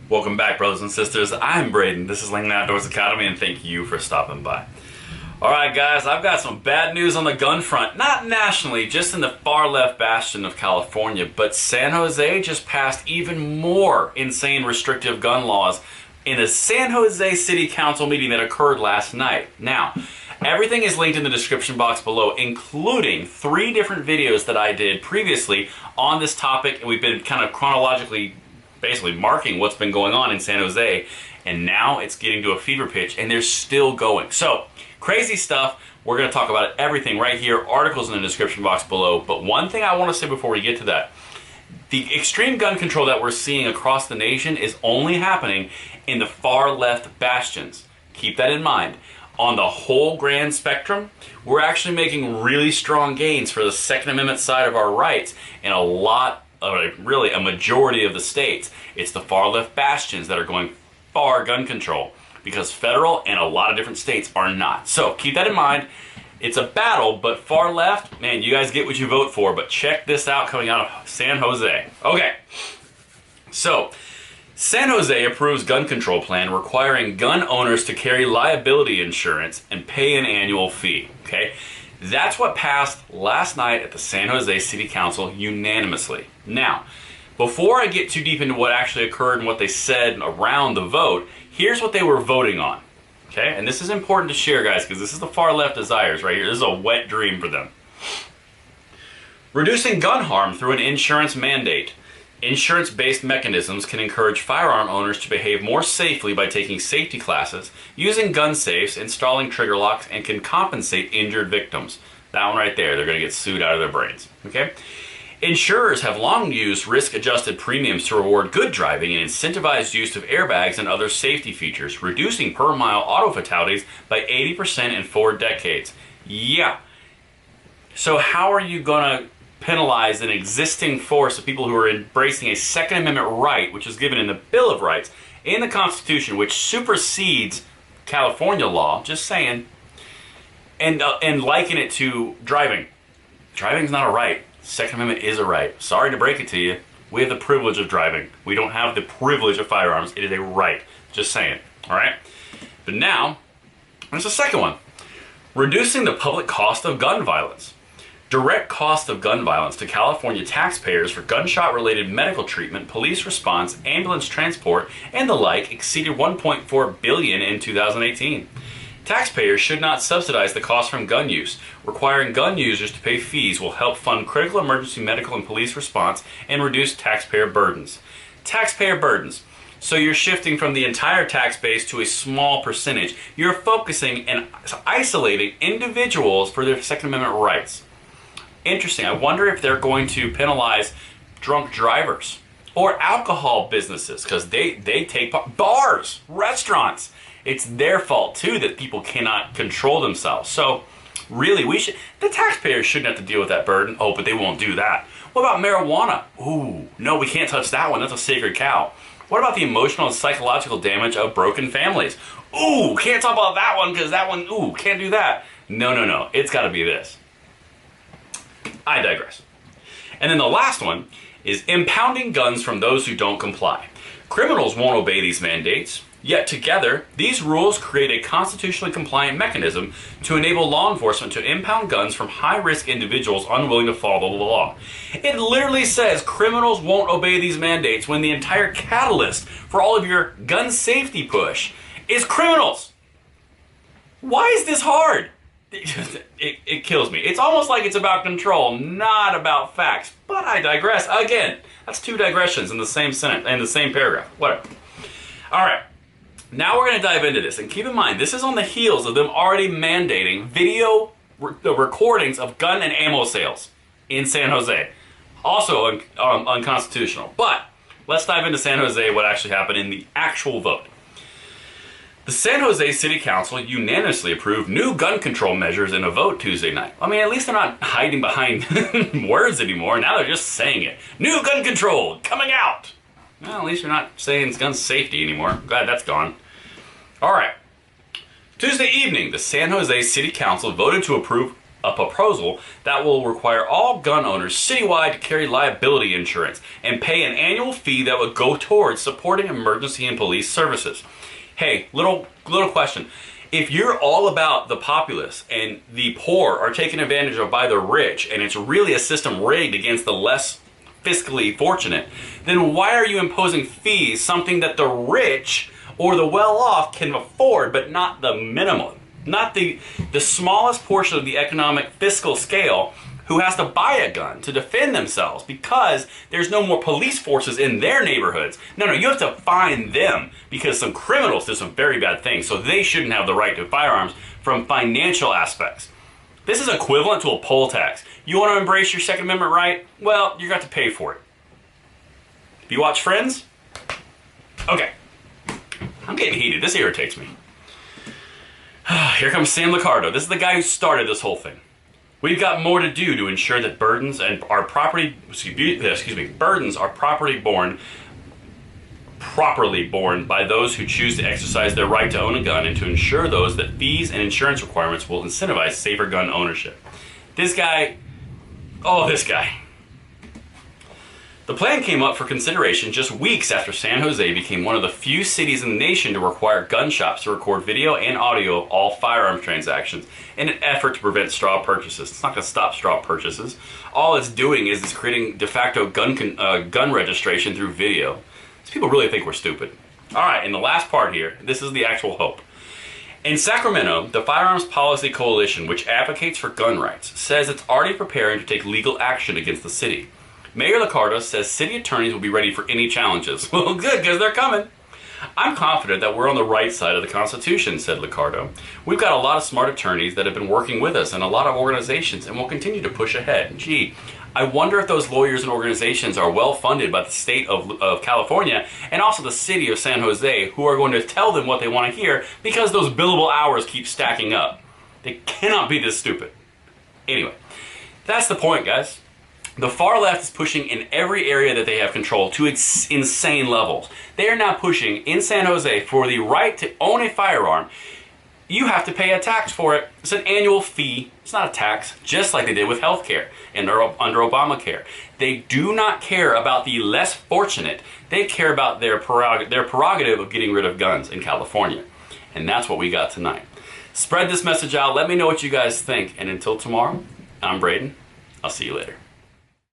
Welcome back, brothers and sisters. I'm Braden. This is Lincoln Outdoors Academy, and thank you for stopping by. Alright guys, I've got some bad news on the gun front. Not nationally, just in the far left bastion of California, but San Jose just passed even more insane restrictive gun laws in a San Jose City Council meeting that occurred last night. Now, everything is linked in the description box below, including 3 different videos that I did previously on this topic, and we've been kind of chronologically basically marking what's been going on in San Jose, and now it's getting to a fever pitch, and they're still going. So, crazy stuff. We're going to talk about everything right here. Articles in the description box below. But one thing I want to say before we get to that, the extreme gun control that we're seeing across the nation is only happening in the far left bastions. Keep that in mind. On the whole grand spectrum, we're actually making really strong gains for the Second Amendment side of our rights in a lot, really a majority of the states. It's the far left bastions that are going far gun control, because federal and a lot of different states are not. So keep that in mind. It's a battle, but far left, man, you guys get what you vote for. But check this out coming out of San Jose. Okay, so San Jose approves gun control plan requiring gun owners to carry liability insurance and pay an annual fee. Okay, that's what passed last night at the San Jose City Council unanimously. Now, before I get too deep into what actually occurred and what they said around the vote, here's what they were voting on. Okay, and this is important to share, guys, because this is the far left desires right here. This is a wet dream for them. Reducing gun harm through an insurance mandate. Insurance-based mechanisms can encourage firearm owners to behave more safely by taking safety classes, using gun safes, installing trigger locks, and can compensate injured victims. That one right there, they're going to get sued out of their brains. Okay? Insurers have long used risk-adjusted premiums to reward good driving and incentivize use of airbags and other safety features, reducing per-mile auto fatalities by 80% in 4 decades. Yeah. So how are you going to penalize an existing force of people who are embracing a Second Amendment right, which is given in the Bill of Rights, in the Constitution, which supersedes California law, just saying, and liken it to driving? Driving's not a right. Second Amendment is a right. Sorry to break it to you. We have the privilege of driving. We don't have the privilege of firearms. It is a right. Just saying. Alright? But now, there's a second one. Reducing the public cost of gun violence. Direct cost of gun violence to California taxpayers for gunshot-related medical treatment, police response, ambulance transport, and the like exceeded $1.4 billion in 2018. Taxpayers should not subsidize the cost from gun use. Requiring gun users to pay fees will help fund critical emergency medical and police response and reduce taxpayer burdens. Taxpayer burdens. So you're shifting from the entire tax base to a small percentage. You're focusing and isolating individuals for their Second Amendment rights. Interesting. I wonder if they're going to penalize drunk drivers or alcohol businesses, because they take bars, restaurants. It's their fault too that people cannot control themselves. So really, the taxpayers shouldn't have to deal with that burden. Oh, but they won't do that. What about marijuana? Ooh, no, we can't touch that one. That's a sacred cow. What about the emotional and psychological damage of broken families? Ooh, can't talk about that one because that one, ooh, can't do that. No. It's got to be this. I digress. And then the last one is impounding guns from those who don't comply. Criminals won't obey these mandates, yet together, these rules create a constitutionally compliant mechanism to enable law enforcement to impound guns from high-risk individuals unwilling to follow the law. It literally says criminals won't obey these mandates when the entire catalyst for all of your gun safety push is criminals. Why is this hard? It kills me. It's almost like it's about control, not about facts. But I digress. Again, that's 2 digressions in the same sentence, in the same paragraph. Whatever. Alright, now we're going to dive into this. And keep in mind, this is on the heels of them already mandating video recordings of gun and ammo sales in San Jose. Also unconstitutional. But let's dive into San Jose, what actually happened in the actual vote. The San Jose City Council unanimously approved new gun control measures in a vote Tuesday night. I mean, at least they're not hiding behind words anymore. Now they're just saying it. New gun control coming out. Well, at least you're not saying it's gun safety anymore. I'm glad that's gone. All right. Tuesday evening, the San Jose City Council voted to approve a proposal that will require all gun owners citywide to carry liability insurance and pay an annual fee that would go towards supporting emergency and police services. Hey, little question. If you're all about the populace and the poor are taken advantage of by the rich, and it's really a system rigged against the less fiscally fortunate, then why are you imposing fees, something that the rich or the well-off can afford, but not the minimum? Not the smallest portion of the economic fiscal scale who has to buy a gun to defend themselves because there's no more police forces in their neighborhoods. No, you have to find them because some criminals did some very bad things, so they shouldn't have the right to firearms from financial aspects. This is equivalent to a poll tax. You want to embrace your Second Amendment right? Well, you got to pay for it. Have you watched Friends? Okay. I'm getting heated. This irritates me. Here comes Sam Licardo. This is the guy who started this whole thing. We've got more to do to ensure that burdens are properly borne by those who choose to exercise their right to own a gun, and to ensure that fees and insurance requirements will incentivize safer gun ownership. This guy. The plan came up for consideration just weeks after San Jose became one of the few cities in the nation to require gun shops to record video and audio of all firearms transactions in an effort to prevent straw purchases. It's not going to stop straw purchases. All it's doing is it's creating de facto gun registration through video. These people really think we're stupid. All right, and the last part here, this is the actual hope. In Sacramento, the Firearms Policy Coalition, which advocates for gun rights, says it's already preparing to take legal action against the city. Mayor Licardo says city attorneys will be ready for any challenges. Well, good, because they're coming. I'm confident that we're on the right side of the Constitution, said Licardo. We've got a lot of smart attorneys that have been working with us and a lot of organizations, and will continue to push ahead. Gee, I wonder if those lawyers and organizations are well funded by the state of California and also the city of San Jose, who are going to tell them what they want to hear because those billable hours keep stacking up. They cannot be this stupid. Anyway, that's the point, guys. The far left is pushing in every area that they have control to insane levels. They are now pushing in San Jose for the right to own a firearm. You have to pay a tax for it. It's an annual fee. It's not a tax, just like they did with healthcare and under Obamacare. They do not care about the less fortunate. They care about their prerogative of getting rid of guns in California. And that's what we got tonight. Spread this message out. Let me know what you guys think. And until tomorrow, I'm Braden. I'll see you later.